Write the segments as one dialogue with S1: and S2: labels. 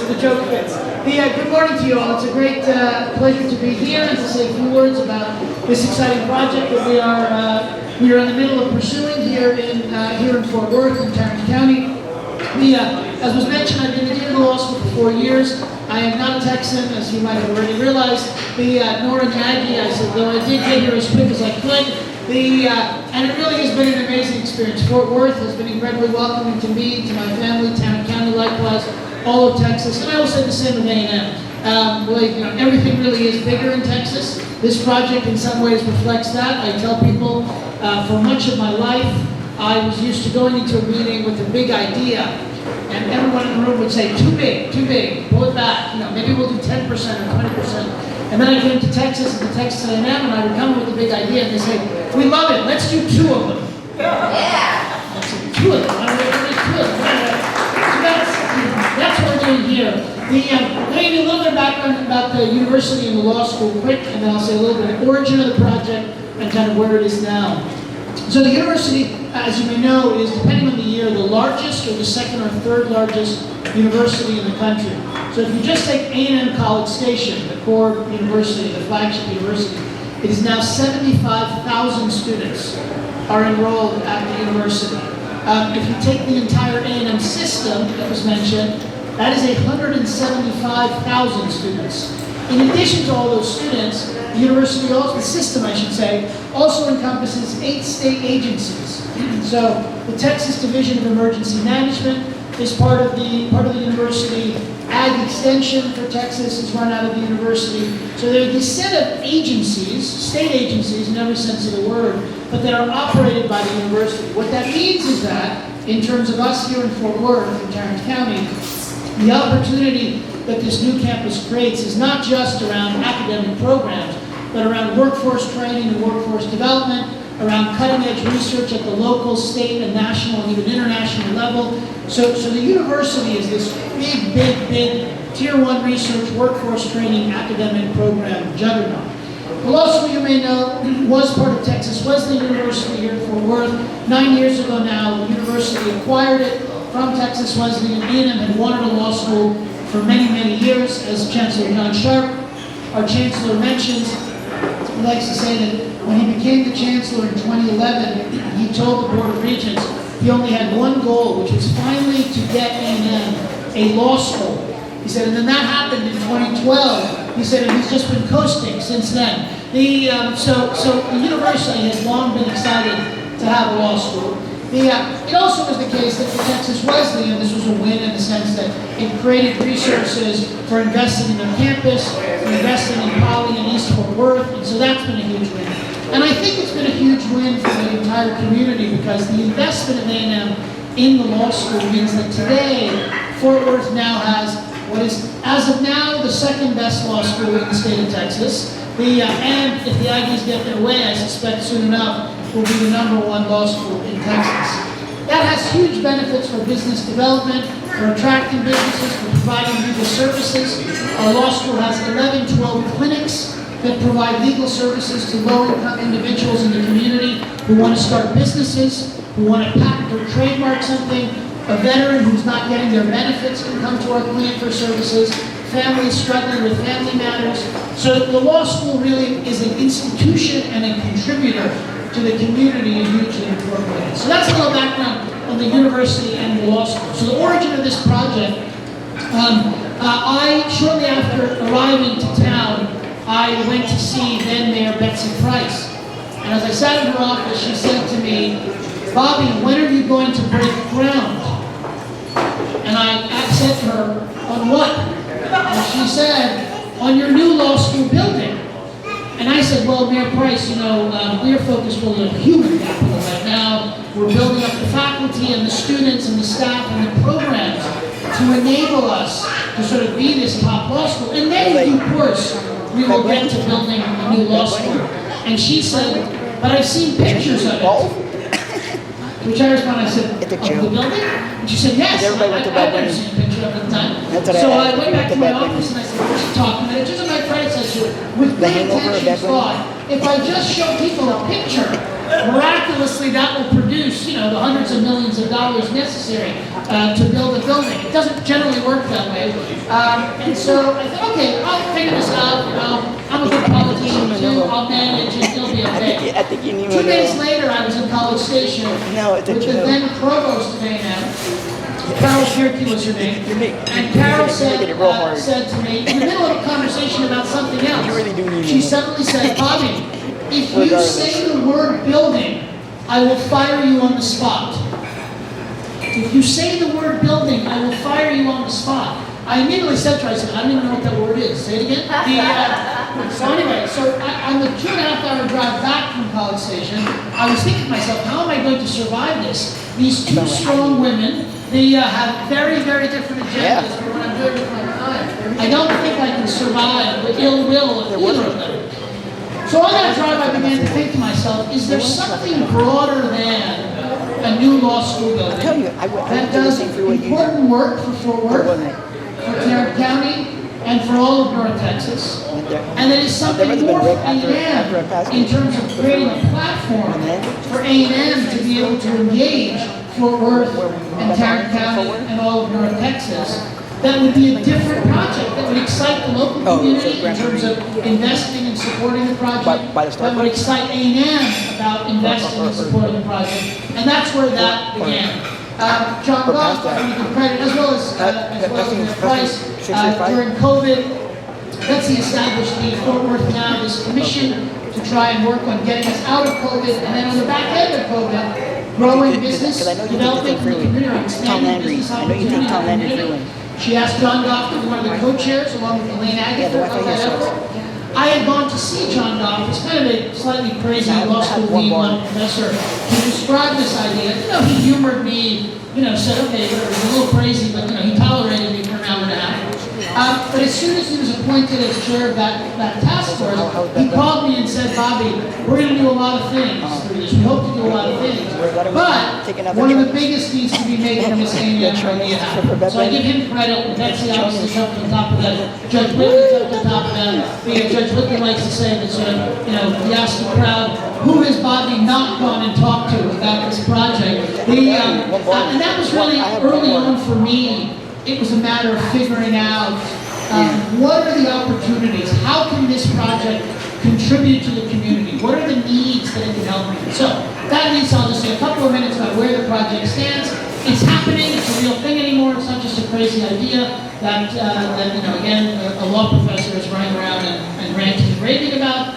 S1: the joke fits. Good morning to you all. It's a great pleasure to be here and to say a few words about this exciting project that we are in the middle of pursuing here in Fort Worth in Tarrant County. As was mentioned, I've been a dean of the law school for 4 years. I am not a Texan, as you might have already realized. Nor a Aggie, I said, though I did get here as quick as I could. And it really has been an amazing experience. Fort Worth has been incredibly welcoming to me, to my family, Tarrant County likewise, all of Texas, and I will say the same of A&M. Everything really is bigger in Texas. This project in some ways reflects that. I tell people for much of my life, I was used to going into a meeting with a big idea, and everyone in the room would say, too big, pull it back, maybe we'll do 10% or 20%. And then I came to Texas and to Texas A&M, and I would come with a big idea, and they say, we love it, let's do 2 of them. Yeah. I said, 2 of them? I don't know, 2 of them. So that's what we're doing here. Let me give you a little bit of background about the university and the law school quick, and then I'll say a little bit of the origin of the project and kind of where it is now. So the university, as you may know, is, depending on the year, the largest or the second or third largest university in the country. So if you just take A&M College Station, the core university, the flagship university, it is now 75,000 students are enrolled at the university. If you take the entire A&M system that was mentioned, that is 175,000 students. In addition to all those students, the university, also the system I should say, also encompasses 8 state agencies. So the Texas Division of Emergency Management is part of the university. Ag Extension for Texas is run out of the university. So there are this set of agencies, state agencies in every sense of the word, but that are operated by the university. What that means is that, in terms of us here in Fort Worth, in Tarrant County, the opportunity that this new campus creates is not just around academic programs, but around workforce training and workforce development, around cutting-edge research at the local, state, and national, and even international level. So the university is this big Tier 1 research, workforce training, academic program juggernaut. The law school, you may know, was part of Texas Wesleyan University here in Fort Worth. 9 years ago now, the university acquired it from Texas Wesleyan. A&M had wanted a law school for many years, as Chancellor John Sharp, our Chancellor, mentions. He likes to say that when he became the Chancellor in 2011, he told the Board of Regents he only had one goal, which was finally to get A&M a law school. He said, and then that happened in 2012. He said, and he's just been coasting since then. So the university has long been excited to have a law school. It also was the case that for Texas Wesleyan, this was a win in the sense that it created resources for investing in their campus, for investing in Poly and East Fort Worth, and so that's been a huge win. And I think it's been a huge win for the entire community because the investment of A&M in the law school means that today, Fort Worth now has what is, as of now, the second best law school in the state of Texas. And if the Aggies get their way, I suspect soon enough, will be the #1 law school in Texas. That has huge benefits for business development, for attracting businesses, for providing legal services. Our law school has 12 clinics that provide legal services to low-income individuals in the community who want to start businesses, who want to patent or trademark something. A veteran who's not getting their benefits can come to our clinic for services. Families struggling with family matters. So the law school really is an institution and a contributor to the community and hugely incorporated. So that's a little background on the university and the law school. So the origin of this project, shortly after arriving to town, I went to see then Mayor Betsy Price. And as I sat in her office, she said to me, Bobby, when are you going to break ground? And I said to her, on what? And she said, on your new law school building. And I said, well, Mayor Price, we are focused really on human capital right now. We're building up the faculty and the students and the staff and the programs to enable us to sort of be this top law school. And then in due course, we will get to building a new law school. And she said, but I've seen pictures of it. Which I responded, I said, of the building? And she said, yes, I've never seen a picture of it at the time. So I went back to my office and I said, what's she talking about? Just as my predecessor, with great attention thought, if I just show people a picture miraculously that will produce, the hundreds of millions of dollars necessary to build a building. It doesn't generally work that way. And so I thought, okay, I'll figure this out. I'm a good politician too. I'll manage and it'll be okay.
S2: I think you need
S1: 2 days later, I was in College Station with the then provost of A&M. Carol Shirky was her name. And Carol said to me, in the middle of a conversation about something else, she suddenly said, Bobby, if you say the word building, I will fire you on the spot. If you say the word building, I will fire you on the spot. I immediately said to her, I said, I don't even know what that word is. Say it again. So anyway, on the 2.5-hour drive back from College Station, I was thinking to myself, how am I going to survive this? These two strong women, they have very, very different agendas for what I'm doing with my time. I don't think I can survive the ill will of either of them. So on that drive, I began to think to myself, is there something broader than a new law school building that does important work for Fort Worth, for Tarrant County, and for all of North Texas, and that is something more for A&M in terms of creating a platform for A&M to be able to engage Fort Worth and Tarrant County and all of North Texas. That would be a different project that would excite the local community in terms of investing and supporting the project, that would excite A&M about investing and supporting the project, and that's where that began. John Goff, I want to give credit, as well as Mayor Price, during COVID, Betsy established the Fort Worth Now, this commission to try and work on getting us out of COVID, and then on the back end of COVID, growing business, developing the community, expanding business opportunities in the community. She asked John Goff to be one of the co-chairs, along with Elaine Agatha, of that effort. I had gone to see John Goff, he's kind of a slightly crazy law school dean, professor, to describe this idea. He humored me, said, okay, it was a little crazy, but he tolerated me for an hour and a half. But as soon as he was appointed as chair of that task force, he called me and said, Bobby, we're going to do a lot of things through this. We hope to do a lot of things. But one of the biggest needs to be making this A&M idea happen. So I give him credit. Betsy obviously jumped on top of that. Judge Whitley jumped on top of that. Judge Whitley likes to say that sort of, he asked the crowd, who has Bobby not gone and talked to about this project? And that was really early on for me. It was a matter of figuring out what are the opportunities, how can this project contribute to the community, what are the needs that it can help with. So that means I'll just say a couple of minutes about where the project stands. It's happening, it's a real thing anymore, it's not just a crazy idea that again, a law professor is running around and ranting and raving about.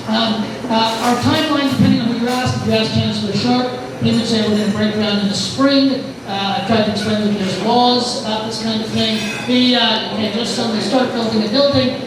S1: Our timeline, depending on who you ask, if you ask Chancellor Sharp, he would say we're going to break ground in the spring. I've tried to explain that there's laws about this kind of thing. You can't just suddenly start building a building.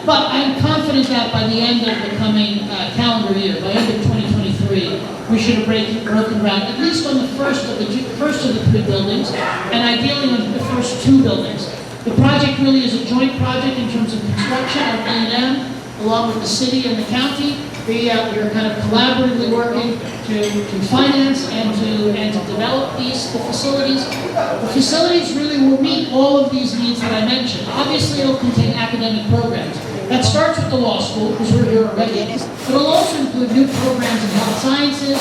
S1: But I'm confident that by the end of the coming calendar year, by end of 2023, we should have broken ground, at least on the first of the 3 buildings, and ideally on the first 2 buildings. The project really is a joint project in terms of construction of A&M, along with the city and the county. We are kind of collaboratively working to finance and to develop the facilities. The facilities really will meet all of these needs that I mentioned. Obviously, it'll contain academic programs. That starts with the law school, because we're here already. But it'll also include new programs in health sciences,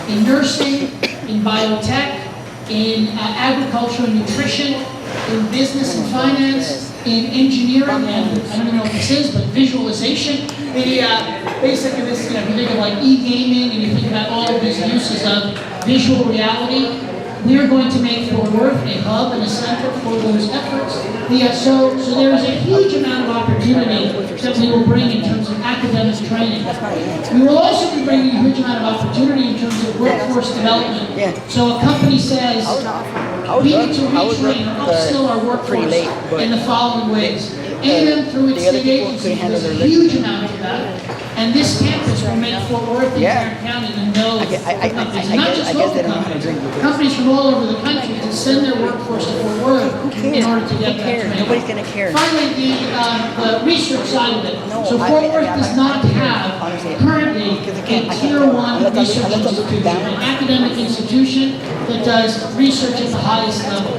S1: in nursing, in biotech, in agriculture and nutrition, in business and finance, in engineering, and I don't even know what this is, but visualization. Basically this, if you think of like e-gaming and you think about all of these uses of visual reality, we are going to make Fort Worth a hub and a center for those efforts. So there is a huge amount of opportunity that we will bring in terms of academic training. We will also be bringing a huge amount of opportunity in terms of workforce development. So a company says, we need to retrain or upskill our workforce in the following ways. A&M through its state agency does a huge amount of that. And this campus will make Fort Worth and Tarrant County and those companies, and not just local companies, companies from all over the country to send their workforce to Fort Worth in order to get that training.
S2: Nobody's going to care.
S1: Finally, the research side of it. So Fort Worth does not have currently a Tier 1 research institution, an academic institution that does research at the highest level.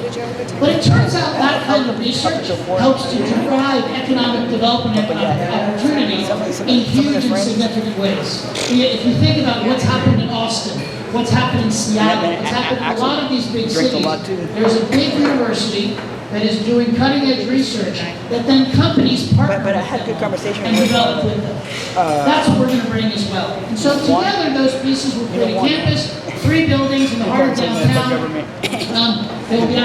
S1: But it turns out that kind of research helps to drive economic development and opportunity in huge in significant ways. If you think about what's happened in Austin, what's happened in Seattle, what's happened in a lot of these big cities, there's a big university that is doing cutting-edge research that then companies partner with them and develop with them. That's what we're going to bring as well. And so together, those pieces will create a campus, 3 buildings in the heart of downtown. There will be an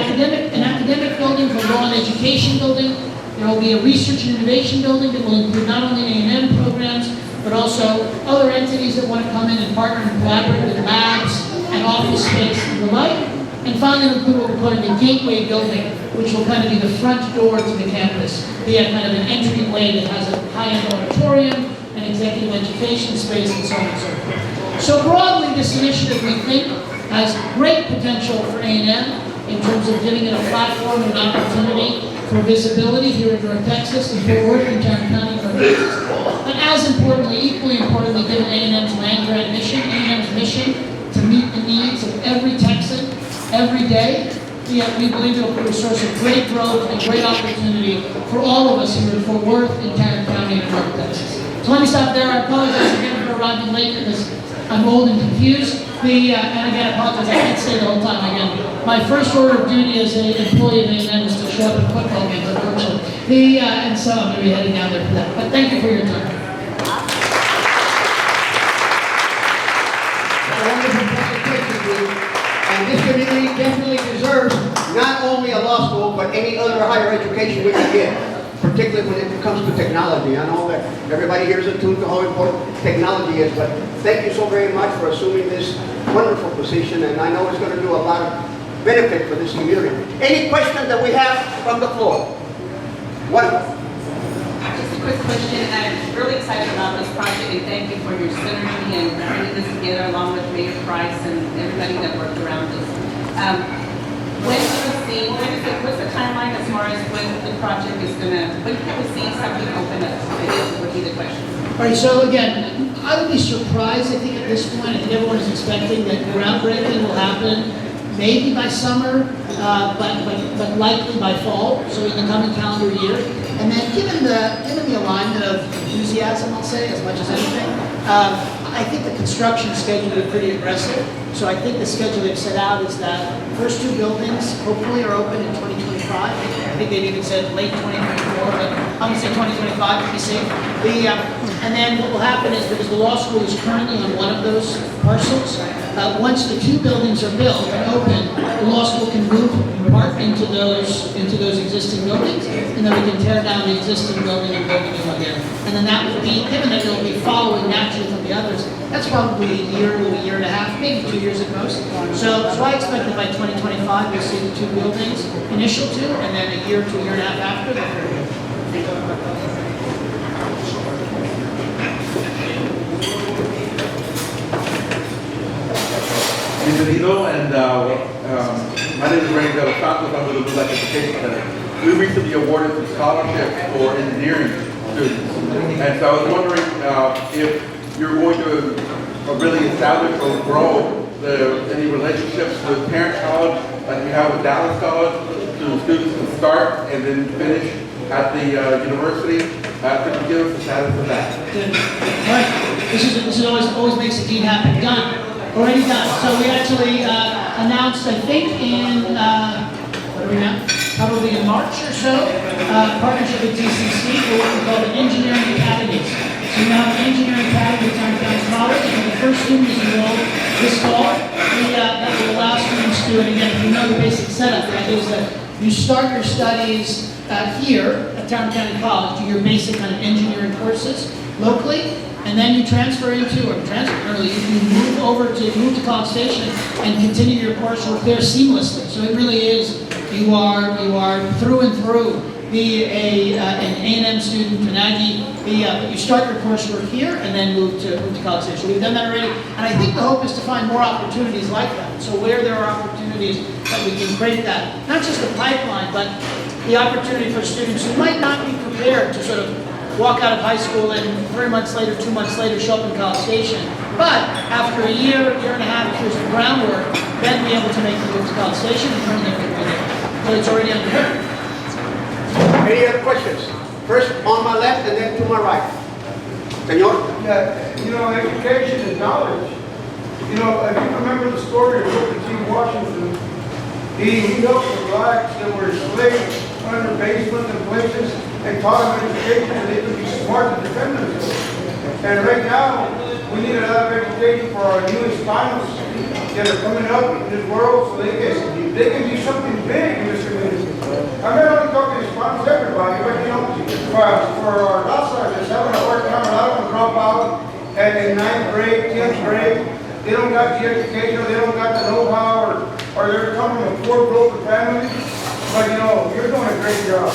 S1: academic building, a law and education building. There will be a research and innovation building that will include not only A&M programs, but also other entities that want to come in and partner and collaborate with labs and office space and the like. And finally, we'll include what we're calling the gateway building, which will kind of be the front door to the campus. Be a kind of an entryway that has a high-end auditorium, an executive education space, and so on and so forth. So broadly, this initiative, we think, has great potential for A&M in terms of giving it a platform and an opportunity for visibility here in North Texas and Fort Worth and Tarrant County, North Texas. But as importantly, equally importantly, given A&M's land grant mission, A&M's mission to meet the needs of every Texan every day, we believe it will be a source of great growth and great opportunity for all of us here in Fort Worth and Tarrant County and North Texas. So let me stop there. I apologize again for arriving late because I'm old and confused. And again, I apologize, I can't stay the whole time again. My first order of duty as an employee of A&M is to show up at football games, unfortunately. And so I'm going to be heading down there for that. But thank you for your time.
S2: And this community definitely deserves not only a law school, but any other higher education we can get, particularly when it comes to technology. I know that everybody here is attuned to how important technology is, but thank you so very much for assuming this wonderful position, and I know it's going to do a lot of benefit for this community. Any questions that we have from the floor? One.
S3: Just a quick question. I'm really excited about this project, and thank you for your synergy and bringing this together along with Mayor Price and everybody that worked around this. What's the timeline as far as when the project is when can we see something open up? I guess would be the question.
S1: All right, so again, I would be surprised, I think at this point, I think everyone is expecting that groundbreaking will happen maybe by summer, but likely by fall, so in the coming calendar year. And then given the alignment of enthusiasm, I'll say, as much as anything, I think the construction schedule is pretty aggressive. So I think the schedule they've set out is that the first 2 buildings hopefully are open in 2025. I think they've even said late 2024, but I'm going to say 2025 to be safe. And then what will happen is, because the law school is currently on one of those parcels, once the 2 buildings are built and open, the law school can move part into those existing buildings, and then we can tear down the existing building and build a new one here. And then that will be, given that it will be following naturally from the others, that's probably a year to a year and a half, maybe 2 years at most. So I expect that by 2025 we'll see the 2 buildings, initial 2, and then a year to a year and a half after that.
S4: Bienvenido, and my name is Randy De Los Santos. I'm with the LULAC Education Center. We recently awarded some scholarships for engineering students, and so I was wondering if you're going to really establish or grow any relationships with Parent College, like we have with Dallas College, so students can start and then finish at the university. Could you give us the status of that?
S1: Good. All right. This is always makes the dean happy. Done. Already done. So we actually announced, I think, in what are we now? Probably in March or so, partnership with DCC for what we call the Engineering Academies. So we now have an Engineering Academy at Tarrant County College, and the first student is enrolled this fall. That will allow students to, and again, if you know the basic setup, that is that you start your studies here at Tarrant County College, do your basic kind of engineering courses locally. And then you transfer into, or transfer early, you move to College Station and continue your coursework there seamlessly. So it really is, you are through and through an A&M student, an Aggie, but you start your coursework here and then move to College Station. We've done that already, and I think the hope is to find more opportunities like that. So where there are opportunities that we can create that, not just the pipeline, but the opportunity for students who might not be prepared to sort of walk out of high school and 3 months later, 2 months later, show up in College Station. But after a year and a half, years of groundwork, then be able to make the move to College Station and turn their career there. So it's already underway.
S2: Any other questions? First on my left and then to my right. Senor?
S5: that, you know, education is knowledge. You know, if you remember the story of Booker T. Washington, he helped the blacks that were enslaved under basements and places and taught them education and they could be smart to defend themselves. And right now, we need a lot of education for our new Hispanos that are coming up in this world so they can do something big in this community. I'm not only talking Hispanos, everybody, but you know, for our raza that's having a hard time, a lot of them drop out in 9th grade, 10th grade. They don't got the education, or they don't got the know-how, or they're coming from poor, broken families. But you know, you're doing a great job.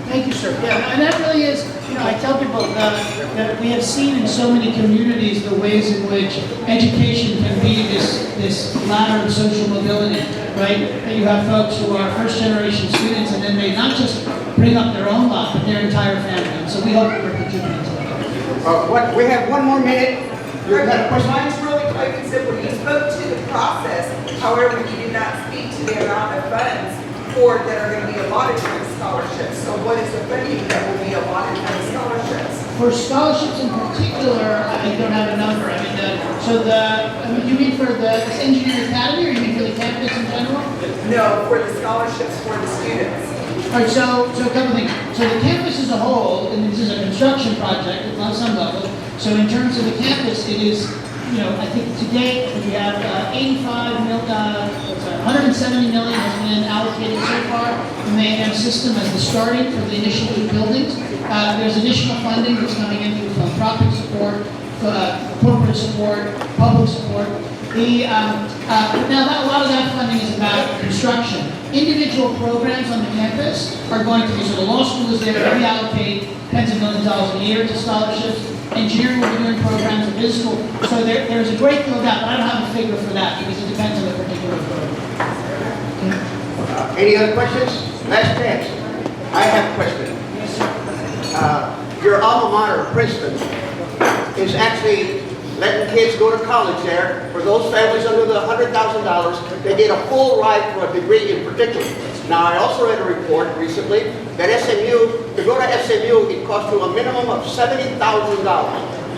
S1: Thank you, sir. Yeah, and that really is, you know, I tell people that we have seen in so many communities the ways in which education can be this ladder of social mobility, right? That you have folks who are first-generation students, and then they not just bring up their own lot, but their entire family. And so we hope we're contributing to that.
S2: We have 1 more minute. You got a question?
S6: Mine's really quick and simple. You spoke to the process, however, you did not speak to the amount of funds that are going to be allotted for the scholarships. So what is the funding that will be allotted for the scholarships?
S1: For scholarships in particular, I don't have a number. I mean, you mean for the engineering academy, or you mean for the campus in general?
S6: No, for the scholarships for the students.
S1: All right, so a couple things. So the campus as a whole, and this is a construction project on some level. So in terms of the campus, it is, you know, I think to date we have 170 million has been allocated so far in the A&M system as the starting for the initial 2 buildings. There's additional funding that's coming in through philanthropic support, corporate support, public support. Now, a lot of that funding is about construction. Individual programs on the campus are going to be, so the law school is there to reallocate tens of millions of dollars a year to scholarships. Engineering will be doing programs in business school. So there's a great deal of that, but I don't have a figure for that because it depends on the particular program.
S2: Any other questions? Last chance. I have a question.
S1: Yes, sir.
S2: Your alma mater, Princeton, is actually letting kids go to college there. For those families under the $100,000, they get a full ride for a degree in particular. Now, I also read a report recently that SMU, to go to SMU, it costs you a minimum of $70,000.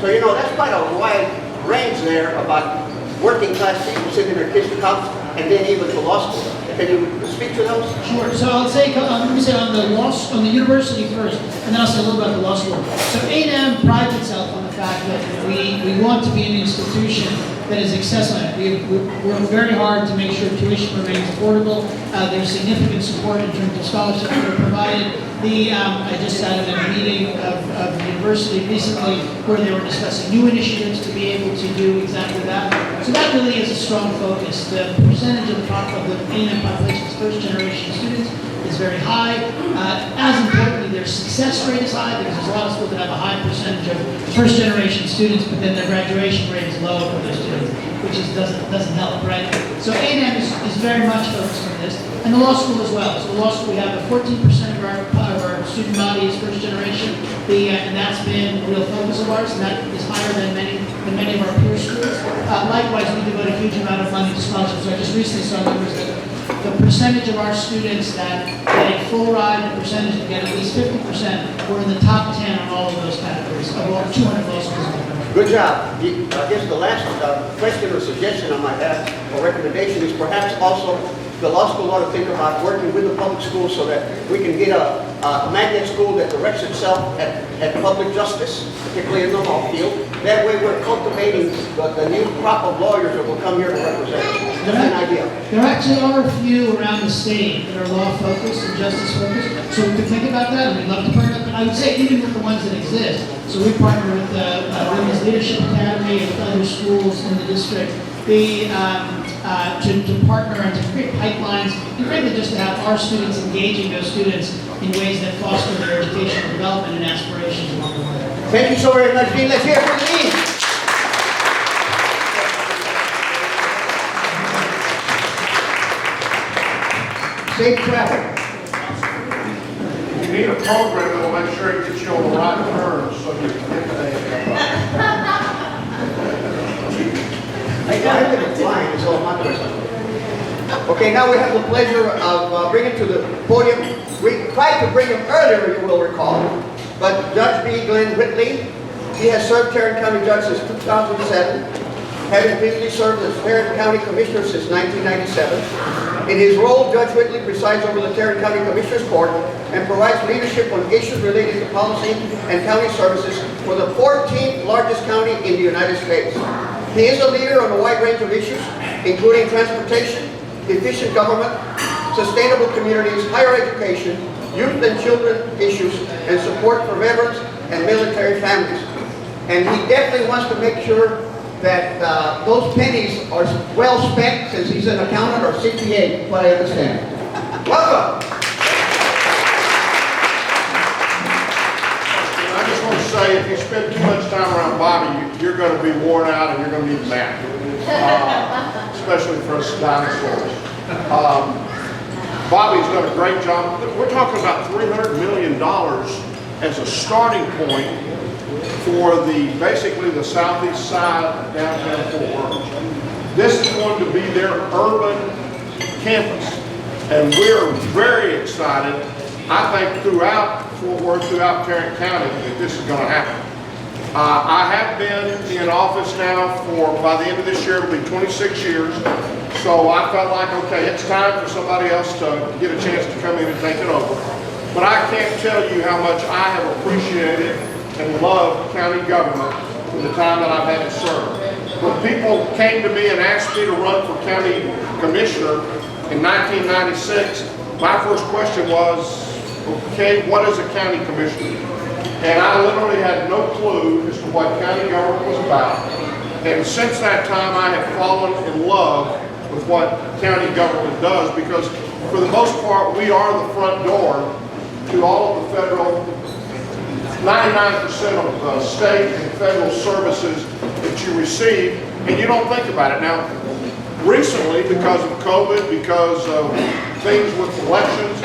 S2: So, you know, that's quite a wide range there about working class people sending their kids to college and then even to law school. Can you speak to those?
S1: Sure. So I'll say, let me say on the university first, and then I'll say a little bit about the law school. So A&M prides itself on the fact that we want to be an institution that is accessible. We work very hard to make sure tuition remains affordable. There's significant support in terms of scholarships that are provided. I just sat at a meeting of the university recently where they were discussing new initiatives to be able to do exactly that. So that really is a strong focus. The percentage of the A&M population's first-generation students is very high. As importantly, their success rate is high because there's a lot of schools that have a high percentage of first-generation students, but then their graduation rate is low for those students, which doesn't help, right? So A&M is very much focused on this, and the law school as well. So the law school, we have 14% of our student body is first-generation, and that's been a real focus of ours, and that is higher than many of our peer schools. Likewise, we devote a huge amount of money to scholarships. So I just recently saw numbers that the percentage of our students that get a full ride, the percentage that get at least 50%, were in the top 10 on all of those categories, of all 200 law schools in the country.
S2: Good job. I guess the last question or suggestion I might have, or recommendation, is perhaps also the law school ought to think about working with the public schools so that we can get a magnet school that directs itself at public justice, particularly in the law field. That way we're cultivating the new crop of lawyers that will come here to represent us. Just an idea.
S1: There actually are a few around the state that are law-focused and justice-focused, so we could think about that, and we'd love to partner up. And I would say even with the ones that exist, so we partner with the Women's Leadership Academy and with other schools in the district, to partner and to create pipelines, and frankly just to have our students engaging those students in ways that foster their educational development and aspirations along the way.
S2: Thank you so very much, Dean. Let's hear it for the Dean. Safe travel.
S5: You need a program that will make sure it gets you on the right terms so you can get there.
S2: I live in flying, so I'm not going to. Okay, now we have the pleasure of bringing to the podium. We tried to bring him earlier, you will recall, but Judge B. Glenn Whitley He has served Tarrant County Judge since 2007, having previously served as Tarrant County Commissioner since 1997. In his role, Judge Whitley presides over the Tarrant County Commissioners Court and provides leadership on issues related to policy and county services for the 14th largest county in the United States. He is a leader on a wide range of issues, including transportation, efficient government, sustainable communities, higher education, youth and children issues, and support for veterans and military families. And he definitely wants to make sure that those pennies are well spent, since he's an accountant or CPA, what I understand. Welcome.
S7: I just want to say, if you spend too much time around Bobby, you're going to be worn out and you're going to need a nap, especially for us dinosaurs. Bobby's done a great job. We're talking about $300 million as a starting point for basically the southeast side of downtown Fort Worth. This is going to be their urban campus, and we're very excited, I think, throughout Fort Worth, throughout Tarrant County, that this is going to happen. I have been in office now by the end of this year, it'll be 26 years. So I felt like, okay, it's time for somebody else to get a chance to come in and take it over. But I can't tell you how much I have appreciated and loved county government in the time that I've had to serve. When people came to me and asked me to run for county commissioner in 1996, my first question was, okay, what is a county commissioner? And I literally had no clue as to what county government was about. And since that time, I have fallen in love with what county government does, because for the most part, we are the front door to all of the federal, 99% of the state and federal services that you receive, and you don't think about it. Now, recently, because of COVID, because of things with elections,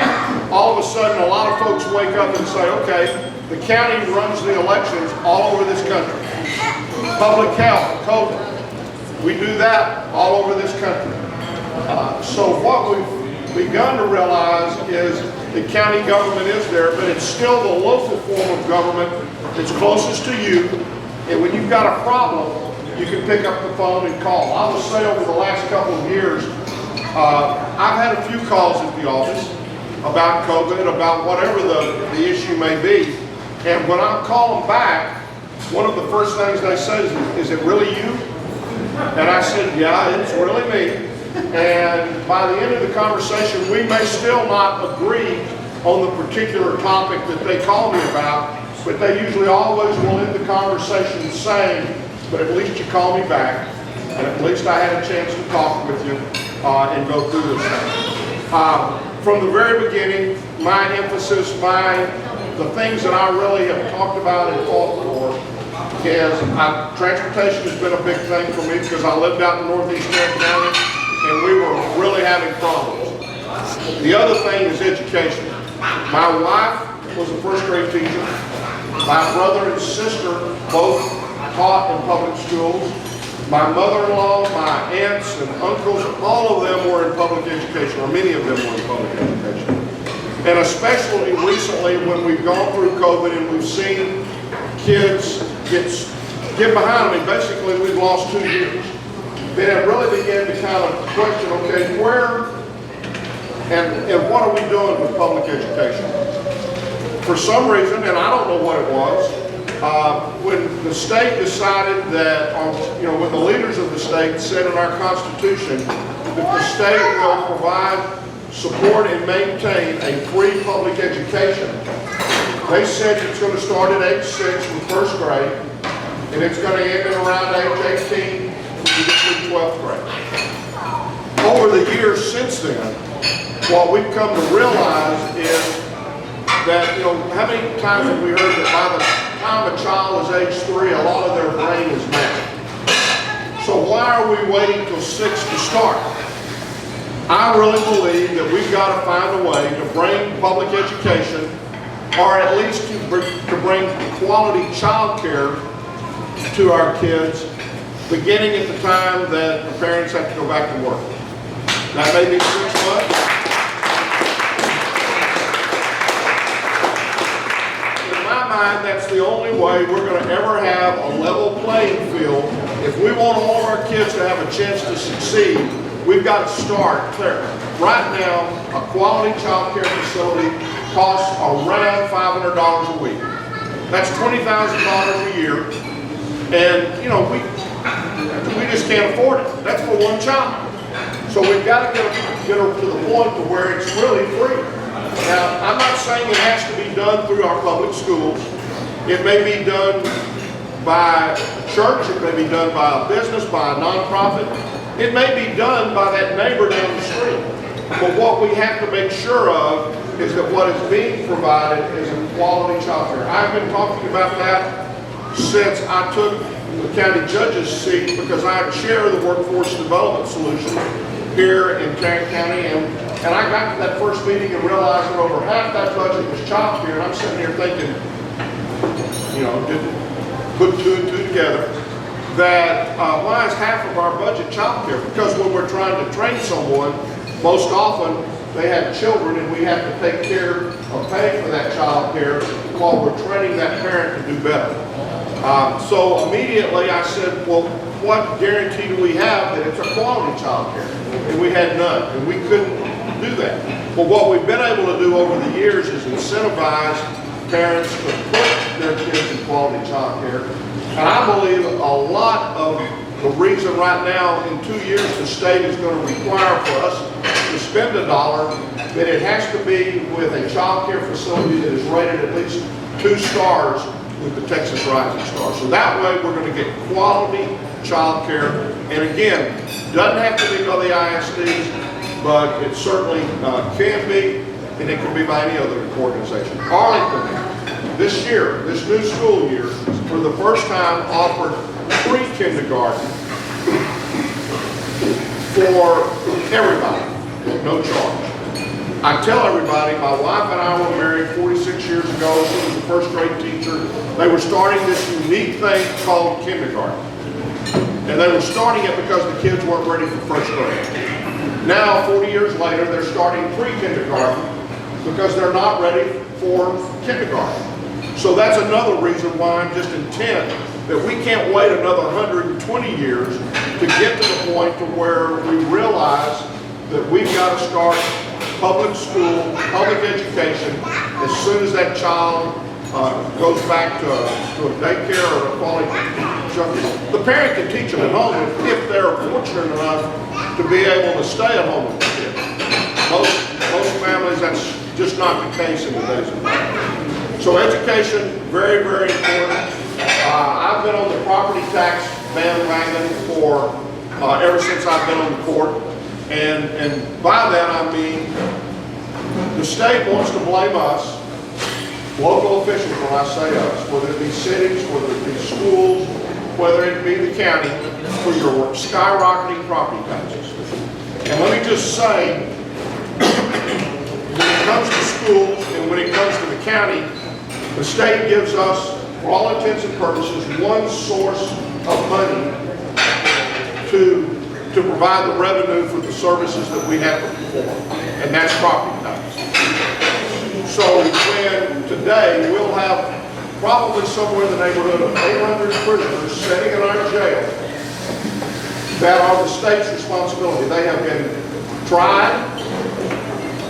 S7: all of a sudden, a lot of folks wake up and say, okay, the county runs the elections all over this country. Public health, COVID. We do that all over this country. So what we've begun to realize is the county government is there, but it's still the local form of government that's closest to you. And when you've got a problem, you can pick up the phone and call. I will say over the last couple of years, I've had a few calls at the office about COVID, about whatever the issue may be. And when I call them back, one of the first things they say is it really you? And I said, yeah, it's really me. And by the end of the conversation, we may still not agree on the particular topic that they call me about, but they usually always will end the conversation saying, but at least you call me back, and at least I had a chance to talk with you and go through this thing. From the very beginning, my emphasis, the things that I really have talked about and fought for is transportation has been a big thing for me, because I lived out in northeast Tarrant County and we were really having problems. The other thing is education. My wife was a first grade teacher. My brother and sister both taught in public schools. My mother-in-law, my aunts and uncles, all of them were in public education, or many of them were in public education. And especially recently when we've gone through COVID and we've seen kids get behind. I mean, basically we've lost 2 years. Then it really began to kind of question, okay, where and what are we doing with public education? For some reason, and I don't know what it was, when the state decided that, when the leaders of the state said in our Constitution that the state will provide, support, and maintain a free public education, they said it's going to start at age 6 with first grade, and it's going to end at around age 18 when you get through 12th grade. Over the years since then, what we've come to realize is that, how many times have we heard that by the time a child is age 3, a lot of their brain is mapped? So why are we waiting till 6 to start? I really believe that we've got to find a way to bring public education, or at least to bring quality child care to our kids, beginning at the time that the parents have to go back to work. That may be 6 months. In my mind, that's the only way we're going to ever have a level playing field. If we want all of our kids to have a chance to succeed, we've got to start there. Right now, a quality child care facility costs around $500 a week. That's $20,000 a year. And, you know, we just can't afford it. That's for one child. So we've got to get her to the point to where it's really free. Now, I'm not saying it has to be done through our public schools. It may be done by a church, it may be done by a business, by a nonprofit. It may be done by that neighbor down the street. But what we have to make sure of is that what is being provided is a quality child care. I've been talking about that since I took the county judge's seat, because I chair the workforce development solution here in Tarrant County, and I got to that first meeting and realized that over half that budget was child care, and I'm sitting here thinking, you know, didn't put two and two together, that why is half of our budget child care? Because when we're trying to train someone, most often they have children and we have to take care of paying for that child care while we're training that parent to do better. So immediately I said, well, what guarantee do we have that it's a quality child care? And we had none, and we couldn't do that. But what we've been able to do over the years is incentivize parents to put their kids in quality child care. And I believe a lot of the reason right now, in 2 years, the state is going to require for us to spend $1, that it has to be with a child care facility that is rated at least 2 stars with the Texas Rising Star. So that way we're going to get quality child care. And again, doesn't have to be by the ISDs, but it certainly can be, and it can be by any other organization. Arlington, this year, this new school year, for the first time offered pre-kindergarten for everybody, no charge. I tell everybody, my wife and I were married 46 years ago. She was a first grade teacher. They were starting this unique thing called kindergarten. And they were starting it because the kids weren't ready for first grade. Now, 40 years later, they're starting pre-kindergarten because they're not ready for kindergarten. So that's another reason why I'm just intent that we can't wait another 120 years to get to the point to where we realize that we've got to start public school, public education, as soon as that child goes back to a daycare or a quality instruction. The parent can teach them at home if they're fortunate enough to be able to stay at home with the kid. Most families, that's just not the case in today's environment. So education, very, very important. I've been on the property tax bandwagon for ever since I've been on the court. And by that I mean the state wants to blame us, local officials when I say us, whether it be cities, whether it be schools, whether it be the county, for your skyrocketing property taxes. And let me just say, when it comes to schools and when it comes to the county, the state gives us, for all intents and purposes, one source of money to provide the revenue for the services that we have to perform, and that's property tax. So when today we'll have probably somewhere in the neighborhood of 800 prisoners sitting in our jail that are the state's responsibility. They have been tried,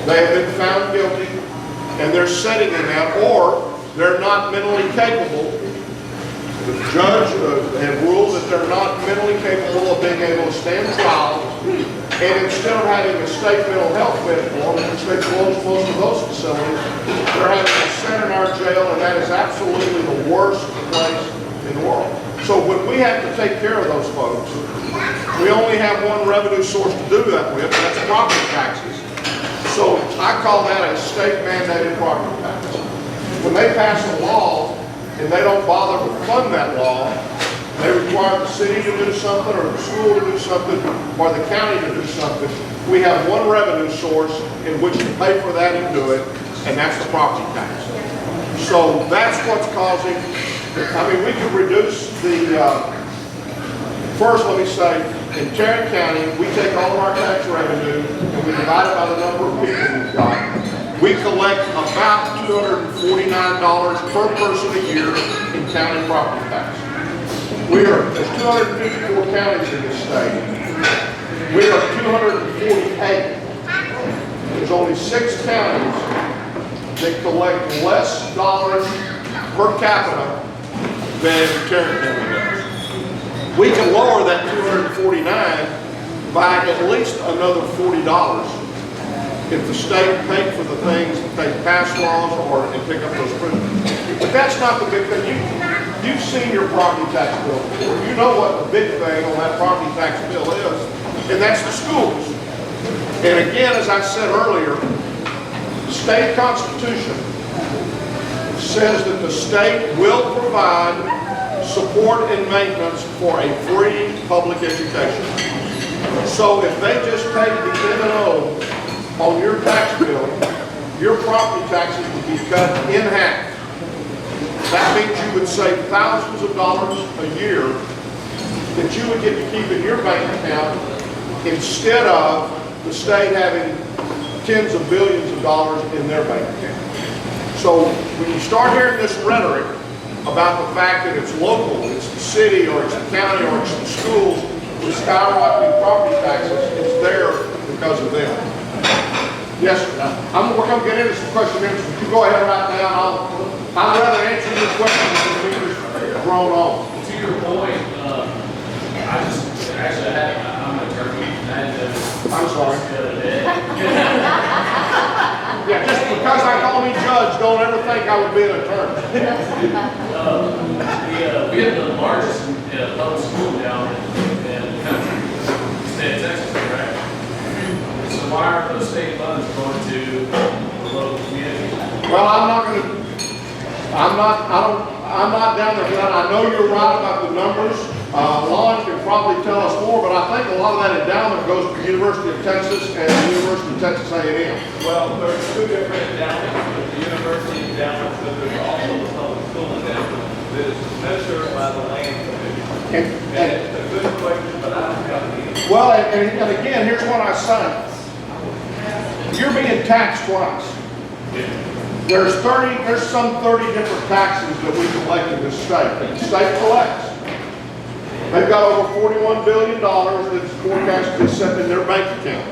S7: they have been found guilty, and they're sitting in that, or they're not mentally capable. The judge has ruled that they're not mentally capable of being able to stand trial, and instead of having a state mental health bed for them, which they close most of those facilities, they're having to sit in our jail, and that is absolutely the worst place in the world. So when we have to take care of those folks, we only have one revenue source to do that with, and that's property taxes. So I call that a state mandated property tax. When they pass a law, and they don't bother to fund that law, they require the city to do something, or the school to do something, or the county to do something. We have one revenue source in which to pay for that and do it, and that's the property tax. So that's what's causing, I mean, we could reduce the, first let me say, in Tarrant County, we take all of our tax revenue and we divide it by the number of people we've got. We collect about $249 per person a year in county property tax. There's 254 counties in this state. We are 248. There's only 6 counties that collect less dollars per capita than Tarrant County does. We can lower that 249 by at least another $40 if the state paid for the things that they pass laws or and pick up those prisoners. But that's not the big thing. You've seen your property tax bill before. You know what the big thing on that property tax bill is, and that's the schools. And again, as I said earlier, the state constitution says that the state will provide support and maintenance for a free public education. So if they just paid the M&O on your tax bill, your property taxes would be cut in half. That means you would save thousands of dollars a year that you would get to keep in your bank account instead of the state having tens of billions of dollars in their bank account. So when you start hearing this rhetoric about the fact that it's local, it's the city or it's the county or it's the schools with skyrocketing property taxes, it's there because of them. Yes, sir. We're going to get into some question and answers. You go ahead right now. I'd rather answer your questions than we just drone on.
S8: To your point, I'm an attorney.
S7: I'm sorry. Yeah, just because I call me judge, don't ever think I would be an attorney.
S8: We have the largest public school down in the country, state of Texas, right? So why are those state funds going to the local community?
S7: Well, I'm not down there for that. I know you're right about the numbers. Lon can probably tell us more, but I think a lot of that endowment goes to the University of Texas and the University of Texas A&M.
S9: Well, there's 2 different endowments, the university endowment, but there's also the public school endowment that is administered by the land commission. And it's a good question, but I don't have the answer.
S7: Well, and again, here's what I say. You're being taxed twice. There's some 30 different taxes that we collect in this state. The state collects. They've got over $41 billion that's forecast to be set in their bank account.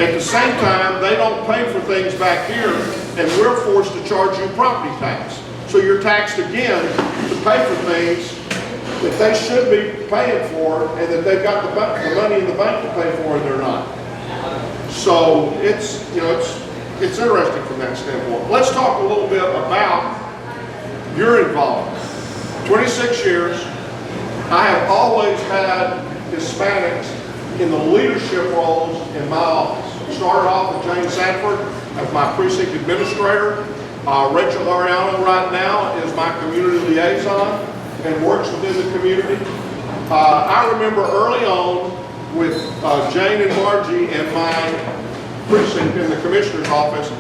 S7: At the same time, they don't pay for things back here, and we're forced to charge you property tax. So you're taxed again to pay for things that they should be paying for, and that they've got the money in the bank to pay for, and they're not. So it's interesting from that standpoint. Let's talk a little bit about your involvement. 26 years. I have always had Hispanics in the leadership roles in my office. Started off with Jane Sanford as my precinct administrator. Rachel Ariano right now is my community liaison and works within the community. I remember early on with Jane and Margie and my precinct in the commissioner's office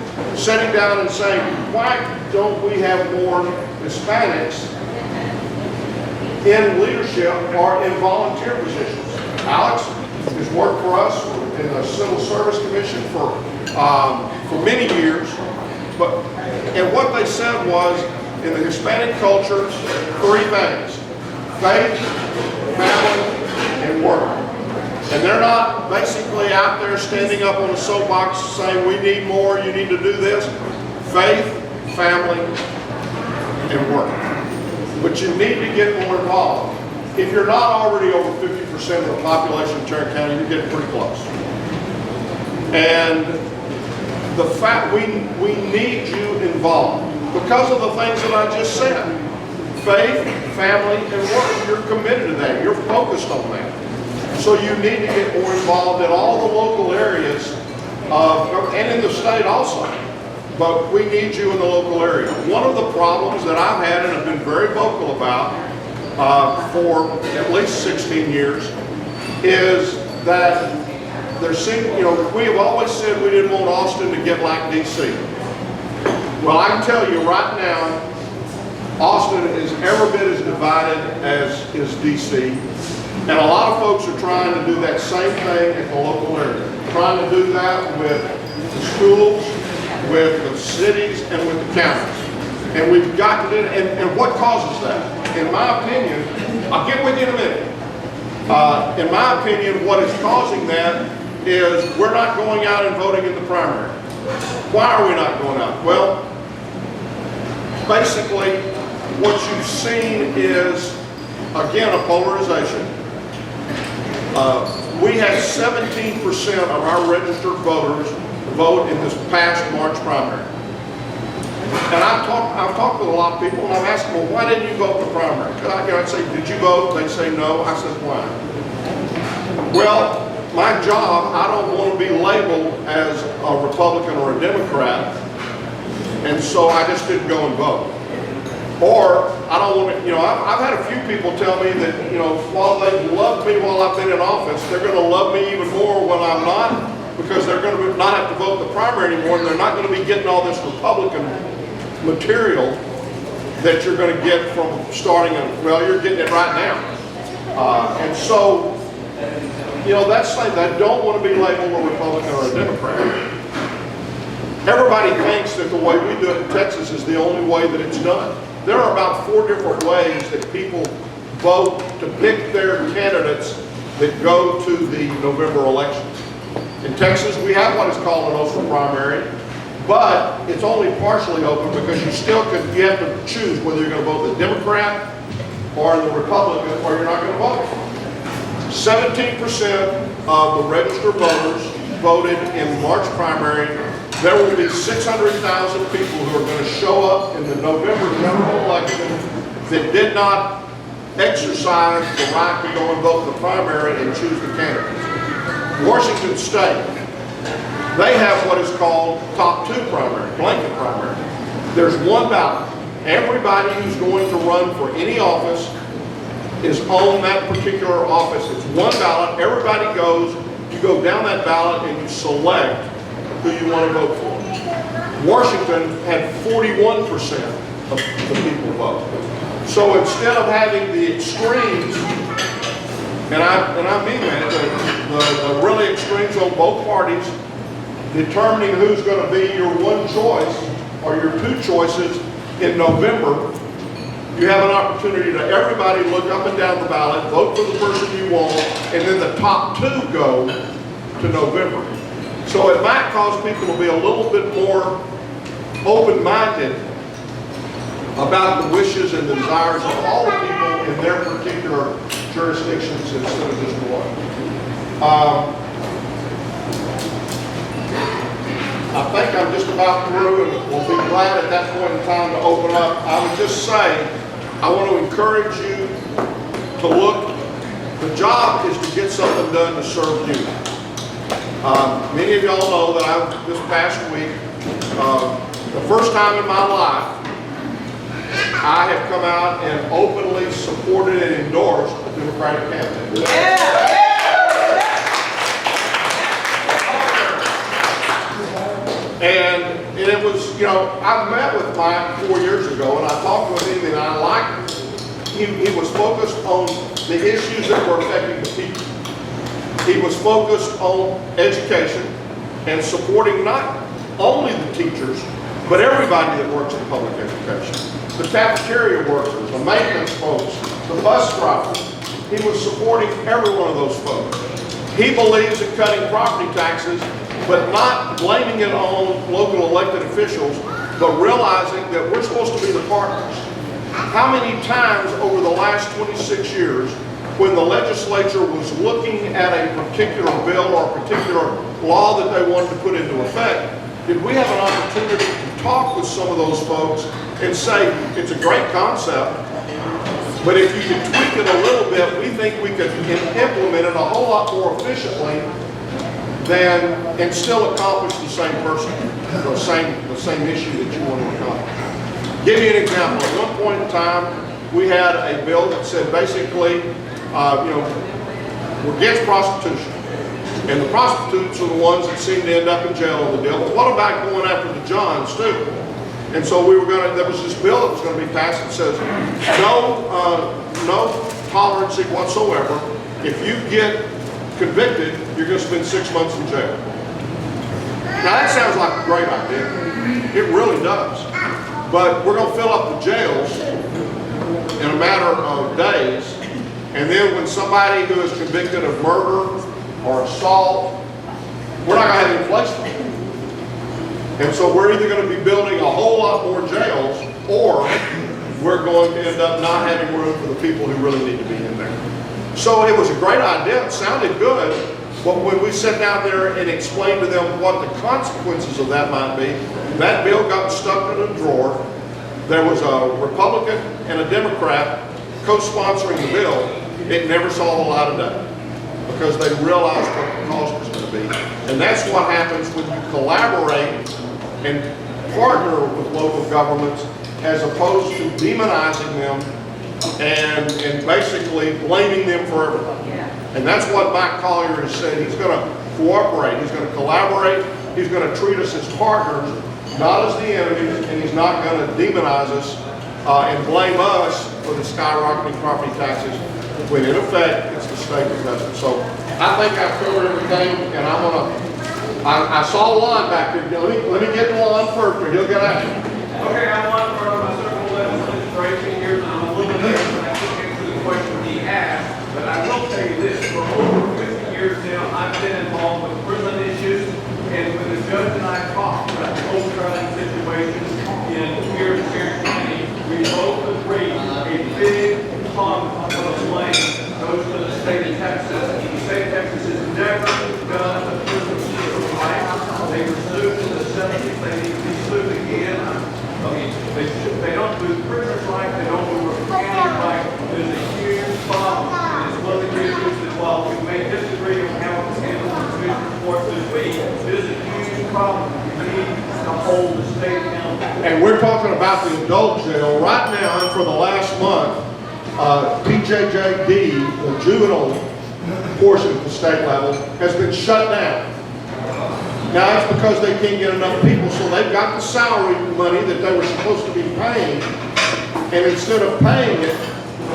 S7: sitting down and saying, why don't we have more Hispanics in leadership or in volunteer positions? Alex has worked for us in the Civil Service Commission for many years. And what they said was, in the Hispanic culture, 3 things: faith, family, and work. And they're not basically out there standing up on a soapbox saying, we need more, you need to do this. Faith, family, and work. But you need to get more involved. If you're not already over 50% of the population of Tarrant County, you're getting pretty close. And the fact we need you involved because of the things that I just said. Faith, family, and work. You're committed to that. You're focused on that. So you need to get more involved in all the local areas and in the state also. But we need you in the local area. One of the problems that I've had and have been very vocal about for at least 16 years is that we have always said we didn't want Austin to get like DC. Well, I can tell you right now, Austin is every bit as divided as is DC. And a lot of folks are trying to do that same thing in the local area. Trying to do that with the schools, with the cities and with the counties. And we've got to do it. And what causes that? In my opinion, I'll get with you in a minute. In my opinion, what is causing that is we're not going out and voting in the primary. Why are we not going out? Well, basically, what you've seen is, again, a polarization. We had 17% of our registered voters vote in this past March primary. And I've talked with a lot of people, and I'm asking, well, why didn't you vote in the primary? I'd say, did you vote? They'd say no. I said, why? Well, my job, I don't want to be labeled as a Republican or a Democrat, and so I just didn't go and vote. Or, I don't want to, I've had a few people tell me that, while they've loved me while I've been in office, they're going to love me even more when I'm not, because they're going to not have to vote in the primary anymore, and they're not going to be getting all this Republican material that you're going to get from starting, well, you're getting it right now. And so, that's something I don't want to be labeled a Republican or a Democrat. Everybody thinks that the way we do it in Texas is the only way that it's done. There are about 4 different ways that people vote to pick their candidates that go to the November elections. In Texas, we have what is called an open primary, but it's only partially open because you have to choose whether you're going to vote the Democrat or the Republican, or you're not going to vote. 17% of the registered voters voted in the March primary. There will be 600,000 people who are going to show up in the November general election that did not exercise the right to go and vote in the primary and choose the candidates. Washington State, they have what is called top 2 primary, blanket primary. There's one ballot. Everybody who's going to run for any office is on that particular office. It's one ballot. Everybody goes, you go down that ballot and you select who you want to vote for. Washington had 41% of the people vote. So instead of having the extremes, and I mean that, the really extremes on both parties, determining who's going to be your one choice or your 2 choices in November, you have an opportunity to everybody look up and down the ballot, vote for the person you want, and then the top 2 go to November. So it might cause people to be a little bit more open-minded about the wishes and the desires of all the people in their particular jurisdictions instead of just one. I think I'm just about through, and we'll be glad at that point in time to open up. I would just say, I want to encourage you to look. The job is to get something done to serve you. Many of y'all know that this past week, the first time in my life, I have come out and openly supported and endorsed a Democratic candidate. And it was, I met with Mike 4 years ago, and I talked with him, and I liked him. He was focused on the issues that were affecting the people. He was focused on education and supporting not only the teachers, but everybody that works in public education. The cafeteria workers, the maintenance folks, the bus drivers. He was supporting every one of those folks. He believes in cutting property taxes, but not blaming it on local elected officials, but realizing that we're supposed to be the partners. How many times over the last 26 years, when the legislature was looking at a particular bill or a particular law that they wanted to put into effect, did we have an opportunity to talk with some of those folks and say, it's a great concept, but if you could tweak it a little bit, we think we could implement it a whole lot more efficiently and still accomplish the same person, the same issue that you want to accomplish. Give you an example. At one point in time, we had a bill that said basically, we're against prostitution. And the prostitutes are the ones that seem to end up in jail on the deal. But what about going after the Johns too? And so there was this bill that was going to be passed that says no tolerance whatsoever. If you get convicted, you're going to spend 6 months in jail. Now that sounds like a great idea. It really does. But we're gonna fill up the jails in a matter of days, and then when somebody who is convicted of murder or assault, we're not gonna have inflation. And so we're either gonna be building a whole lot more jails, or we're going to end up not having room for the people who really need to be in there. So it was a great idea, it sounded good, but when we sat down there and explained to them what the consequences of that might be, that bill got stuck in a drawer. There was a Republican and a Democrat co-sponsoring the bill. It never saw the light of day because they realized what the cost was going to be. And that's what happens when you collaborate and partner with local governments as opposed to demonizing them and basically blaming them for everything. And that's what Mike Collier has said. He's going to cooperate, he's going to collaborate, he's going to treat us as partners, not as the enemies, and he's not going to demonize us and blame us for the skyrocketing property taxes when in effect it's the state that does it. So I think I've covered everything, and I'm going to, I saw Lon back there. Let me get Lon first or he'll get out.
S9: Okay, I'm on for my circle legislation here, I'm a little bit late, but I can't answer the question he asked, but I will tell you this, for over 50 years now, I've been involved with prison issues, and when the judge and I talked about the whole trial situation here in Tarrant County, we both agreed a big chunk of the land goes to the state of Texas, and the state of Texas has never done a prison system right. They were sued in the 70s, they need to be sued again. They don't do prisoners right, they don't do county right. There's a huge problem, and it's one of the issues that while we may disagree on how it's handled in the commission report this week, there's a huge problem. We need to hold the state accountable.
S7: And we're talking about the adult jail right now, and for the last month, PJJD, the juvenile portion at the state level, has been shut down. Now it's because they can't get enough people, so they've got the salary money that they were supposed to be paying, and instead of paying it,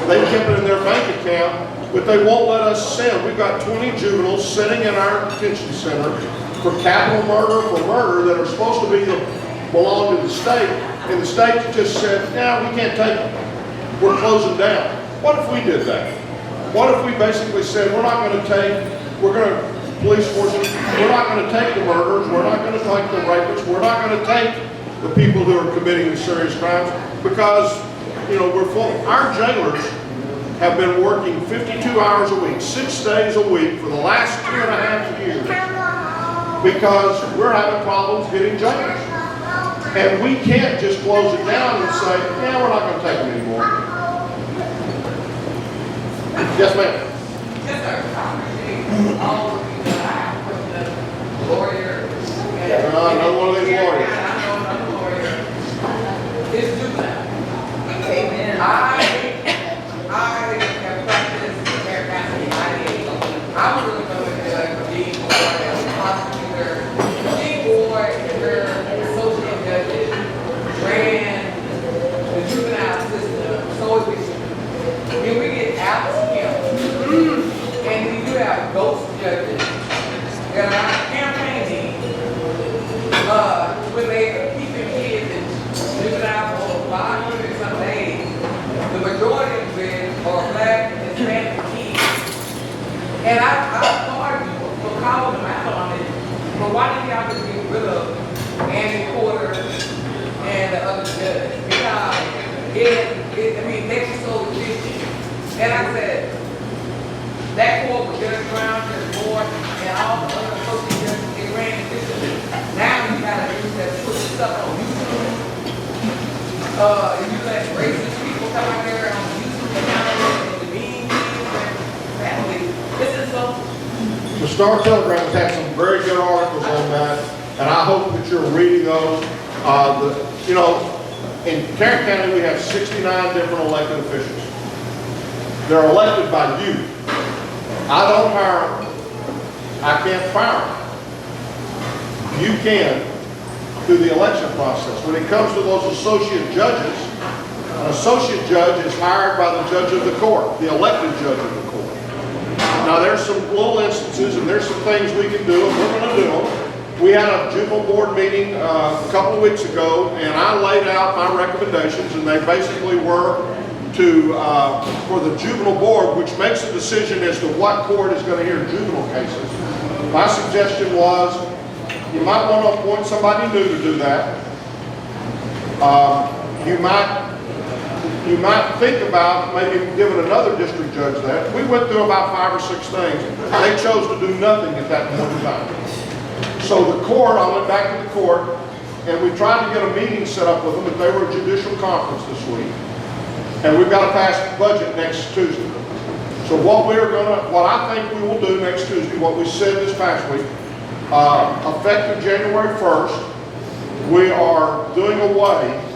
S7: they kept it in their bank account, but they won't let us send. We've got 20 juveniles sitting in our detention center for capital murder, for murder, that are supposed to belong to the state, and the state just said, "Yeah, we can't take them. We're closing down." What if we did that? What if we basically said, we're not going to take, we're going to police forces, we're not going to take the murderers, we're not going to take the rapists, we're not going to take the people who are committing the serious crimes because, you know, we're full. Our jailers have been working 52 hours a week, 6 days a week for the last 2.5 years because we're having problems getting jailers. And we can't just close it down and say, yeah, we're not going to take them anymore. Yes, ma'am.
S6: Yes, sir. All of you that I put the lawyer.
S7: Another one of these lawyers.
S6: I know another lawyer. It's juvenile. Amen. I have practiced in Tarrant County. I was really going to like a dean board and a prosecutor. Dean board and her associate judges ran the juvenile system so efficiently. Then we get Alex Kim, and then you have ghost judges that are campaigning when they are keeping kids in juvenile for 500 and some days. The majority of them are black and Hispanic kids. And I applaud you for calling them out on it, but why didn't y'all just get rid of Andy Porter and the other judge? Because they were so efficient. And I said, that court with Judge Brown, Judge Moore, and all the other associate judges, they ran efficiently. Now you gotta use that, put this stuff on YouTube. You let racist people come out there on YouTube channel and demean people and families. This is so.
S7: The Star Telegram has had some very good articles on that, and I hope that you're reading those. You know, in Tarrant County, we have 69 different elected officials. They're elected by you. I don't hire them. I can't fire them. You can through the election process. When it comes to those associate judges, an associate judge is hired by the judge of the court, the elected judge of the court. Now there's some little instances and there's some things we can do, and we're going to do them, we had a juvenile board meeting a couple of weeks ago, and I laid out my recommendations, and they basically were to, for the juvenile board, which makes a decision as to what court is going to hear juvenile cases. My suggestion was, you might want to appoint somebody new to do that. You might think about maybe giving another district judge that. We went through about 5 or 6 things. They chose to do nothing at that point in time. So the court, I went back to the court, and we tried to get a meeting set up with them, but they were a judicial conference this week. And we've got to pass the budget next Tuesday. So what I think we will do next Tuesday, what we said this past week, effective January 1st, we are doing away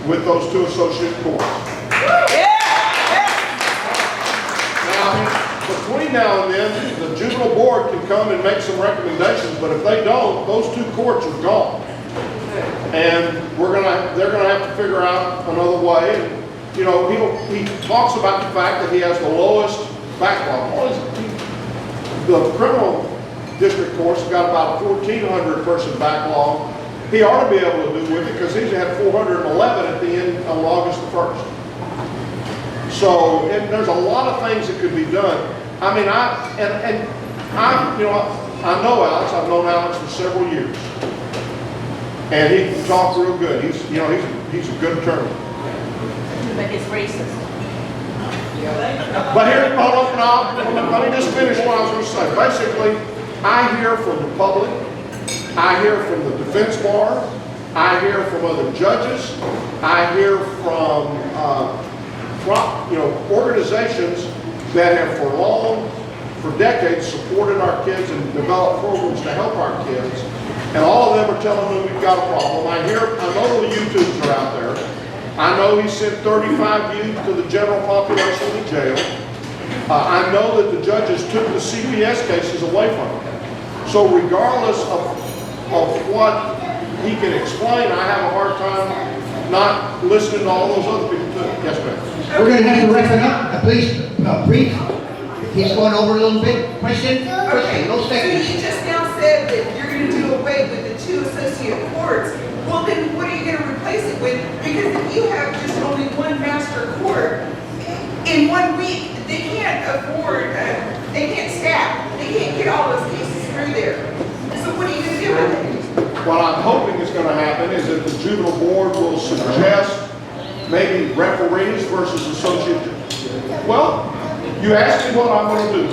S7: with those 2 associate courts. Now, between now and then, the juvenile board can come and make some recommendations, but if they don't, those 2 courts are gone. And they're gonna have to figure out another way. And, you know, he talks about the fact that he has the lowest backlog. The criminal district court's got about a 1,400 person backlog. He ought to be able to do with it because he's had 411 at the end of August the 1st. So there's a lot of things that could be done. I mean, I know Alex. I've known Alex for several years, and he can talk real good. He's a good attorney.
S3: But it's racist.
S7: But here, hold up now. Let me just finish what I was going to say. Basically, I hear from the public. I hear from the defense bar. I hear from other judges. I hear from organizations that have for decades supported our kids and developed programs to help our kids. And all of them are telling me we've got a problem. I know the YouTubes are out there. I know he sent 35 youth to the general population of the jail. I know that the judges took the CPS cases away from him. So regardless of what he can explain, I have a hard time not listening to all those other people too. Yes, ma'am.
S2: We're going to have to wrap it up. Please, brief. He's going over a little bit. Question?
S6: Okay,
S2: No
S6: so
S2: seconds.
S6: you just now said that you're going to do away with the 2 associate courts. Well, then what are you going to replace it with? Because if you have just only 1 master court, in 1 week, they can't afford, they can't staff, they can't get all those cases through there. So what are you going to do with it?
S7: What I'm hoping is going to happen is that the juvenile board will suggest maybe referees versus associate. Well, you asked me what I'm going to do.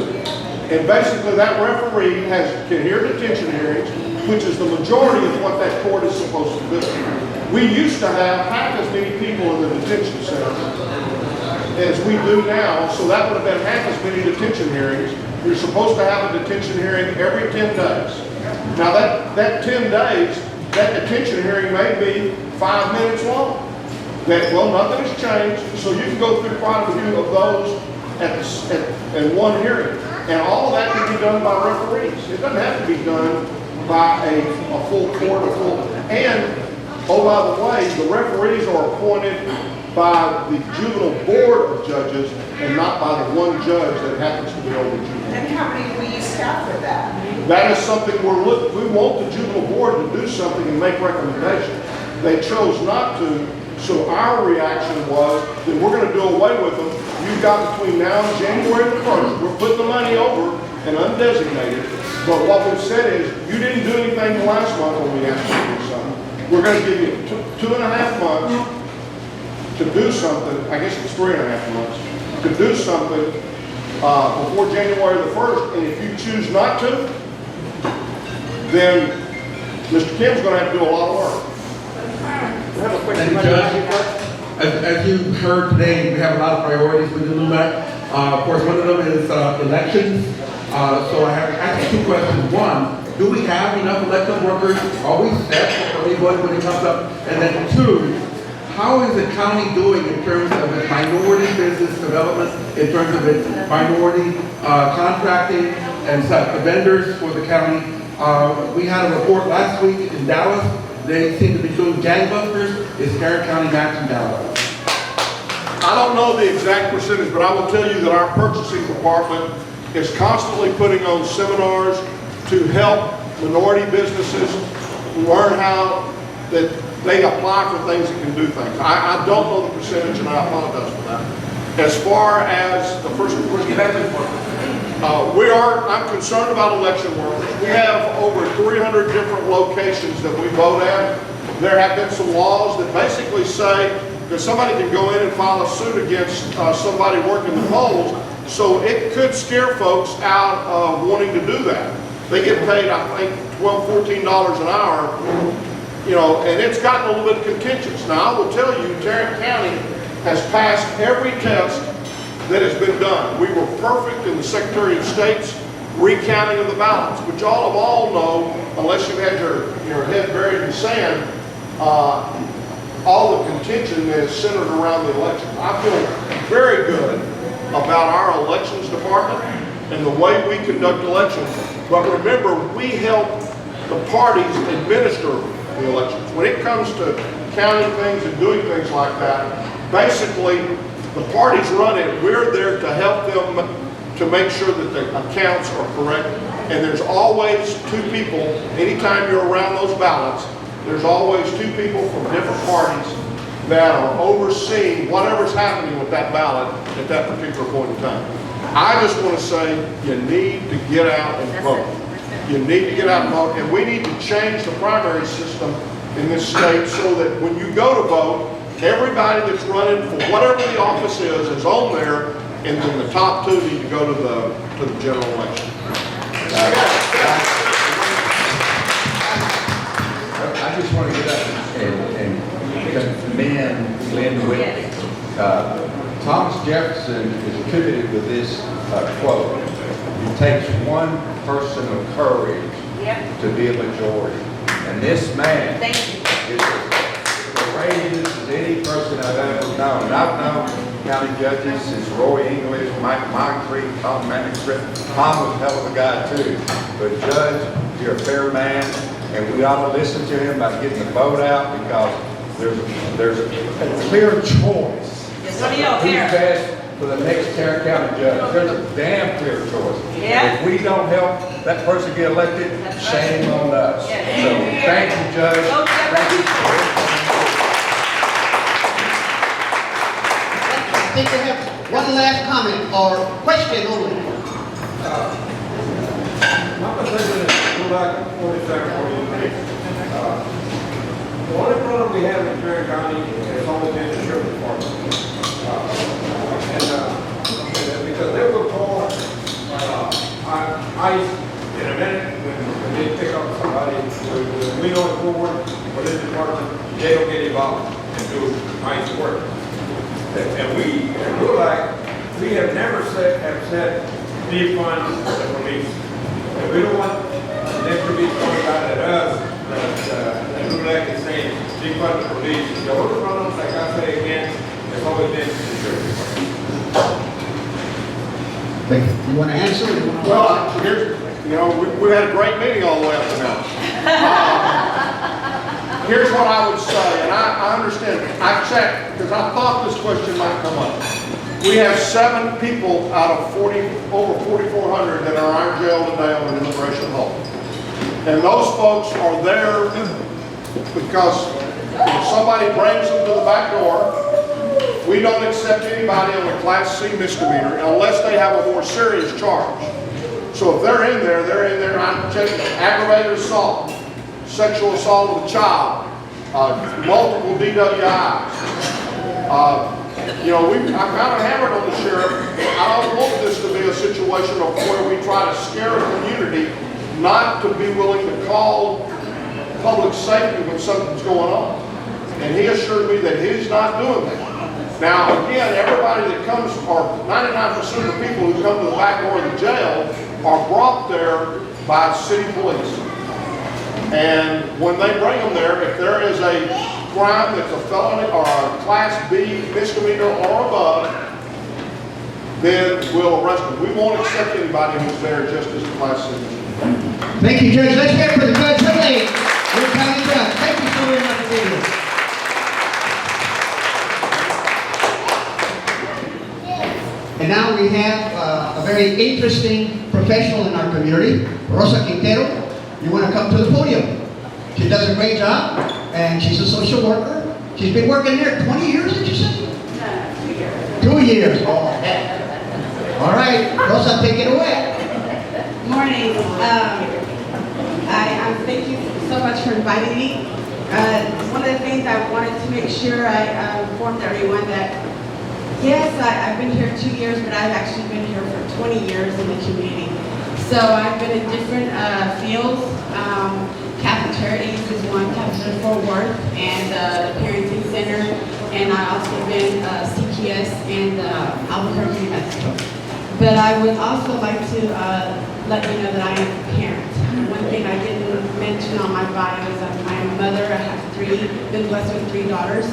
S7: And basically that referee can hear detention hearings, which is the majority of what that court is supposed to do. We used to have half as many people in the detention center as we do now, so that would have been half as many detention hearings. You're supposed to have a detention hearing every 10 days. Now that 10 days, that detention hearing may be 5 minutes long. Nothing has changed, so you can go through quite a few of those at one hearing. And all of that can be done by referees. It doesn't have to be done by a full court, and, oh, by the way, the referees are appointed by the juvenile board of judges and not by the one judge that happens to be over juvenile.
S6: And how many will you staff for that?
S7: That is something we want the juvenile board to do something and make recommendations. They chose not to, so our reaction was that we're going to do away with them. You've got between now and January the 1st. We're putting the money over and undesignated. But what we've said is, you didn't do anything last month when we asked you to do something. We're going to give you 2.5 months to do something. I guess it's 3.5 months to do something before January the 1st. And if you choose not to, then Mr. Kim's going to have to do a lot of work.
S4: Thank you, Judge. As you heard today, we have a lot of priorities with the LULAC. Of course, one of them is elections. So I have actually 2 questions. One, do we have enough election workers? Are we set for everybody when it comes up? And then 2, how is the county doing in terms of its minority business development, in terms of its minority contracting and such, the vendors for the county? We had a report last week in Dallas. They seem to be doing gangbusters. Is Tarrant County matching Dallas?
S7: I don't know the exact percentage, but I will tell you that our purchasing department is constantly putting on seminars to help minority businesses learn how that they apply for things and can do things. I don't know the percentage, and I apologize for that. As far as the first question, I'm concerned about election workers. We have over 300 different locations that we vote at. There have been some laws that basically say that somebody can go in and file a suit against somebody working the polls, so it could scare folks out of wanting to do that. They get paid, I think, $12, $14 an hour, you know, and it's gotten a little bit contentious. Now, I will tell you, Tarrant County has passed every test that has been done. We were perfect in the Secretary of State's recounting of the ballots, which y'all have all know, unless you've had your head buried in sand, all the contention that is centered around the election. I feel very good about our elections department and the way we conduct elections. But remember, we help the parties administer the elections. When it comes to counting things and doing things like that, basically, the parties run it. We're there to help them to make sure that the accounts are correct. And there's always two people, anytime you're around those ballots, there's always two people from different parties that are overseeing whatever's happening with that ballot at that particular point in time. I just want to say you need to get out and vote. You need to get out and vote, and we need to change the primary system in this state so that when you go to vote, everybody that's running for whatever the office is on there, and then the top two need to go to the general election.
S10: I just want to get up and commend Lynn Whitney. Thomas Jefferson is attributed with this quote: "It takes one person of courage to be a majority." And this man is as courageous as any person I've ever known. And I've known county judges since Roy English, Mike Moncrief, Tom Manning. Tom was a hell of a guy too. But Judge, you're a fair man, and we ought to listen to him about getting the vote out, because there's a clear choice. Who's best for the next Tarrant County judge? There's a damn clear choice.
S3: Yeah.
S10: If we don't help that person get elected, shame on us. So thank you, Judge. Thank you.
S2: I think we have one last comment or question only.
S5: My position is LULAC 4748. The only problem we have in Tarrant County has always been the sheriff department. Because they will call ICE in a minute when they pick up somebody, when we go forward for this department, they don't get involved and do ICE work. And we, at LULAC, we have never said defund the police. And we don't want them to be pointed out at us that LULAC is saying defund the police. The only problem, like I say again, has always been the sheriff department.
S2: Thank you. You want to answer? Or you want to
S7: Well, here's, we had a great meeting all the way up to now. Here's what I would say, and I understand. I checked because I thought this question might come up. We have 7 people out of over 4,400 that are in our jail today on an immigration hold. And those folks are there because if somebody brings them to the back door, we don't accept anybody on a Class C misdemeanor unless they have a more serious charge. So if they're in there, I'm checking aggravated assault, sexual assault of a child, multiple DWIs. I'm kind of hammered on the sheriff. I don't want this to be a situation of where we try to scare a community not to be willing to call public safety when something's going on. And he assured me that he's not doing that. Now, again, everybody that comes, or 99% of the people who come to the back door of the jail are brought there by city police. And when they bring them there, if there is a crime that's a felony or a Class B misdemeanor or above, then we'll arrest them. We won't accept anybody who's there just as a Class C misdemeanor.
S2: Thank you, Judge. Let's hear it for the judge. Your county judge. Thank you so very much for being here. And now we have a very interesting professional in our community, Rosa Quintero. you want to come to the podium. She does a great job, and she's a social worker. She's been working there 20 years, did you say? 2 years. Oh, heck. All right, Rosa, take it away.
S11: Morning. I thank you so much for inviting me. One of the things I wanted to make sure I informed everyone that, yes, I've been here 2 years, but I've actually been here for 20 years in the community. So I've been in different fields. Catholic Charities is one, Catholic Fort Worth, and the Parenting Center, and I also been CPS and Albuquerque, New Mexico. But I would also like to let you know that I am a parent. One thing I didn't mention on my bio is I'm a mother. I have been blessed with 3 daughters.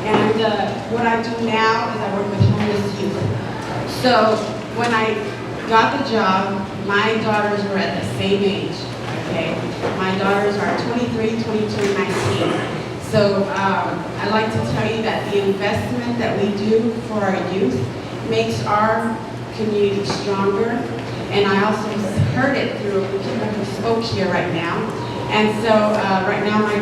S11: And what I do now is I work with homeless youth. So when I got the job, my daughters were at the same age, okay? My daughters are 23, 22, and 19. So I'd like to tell you that the investment that we do for our youth makes our community stronger. And I also heard it through people who spoke here right now. And so right now my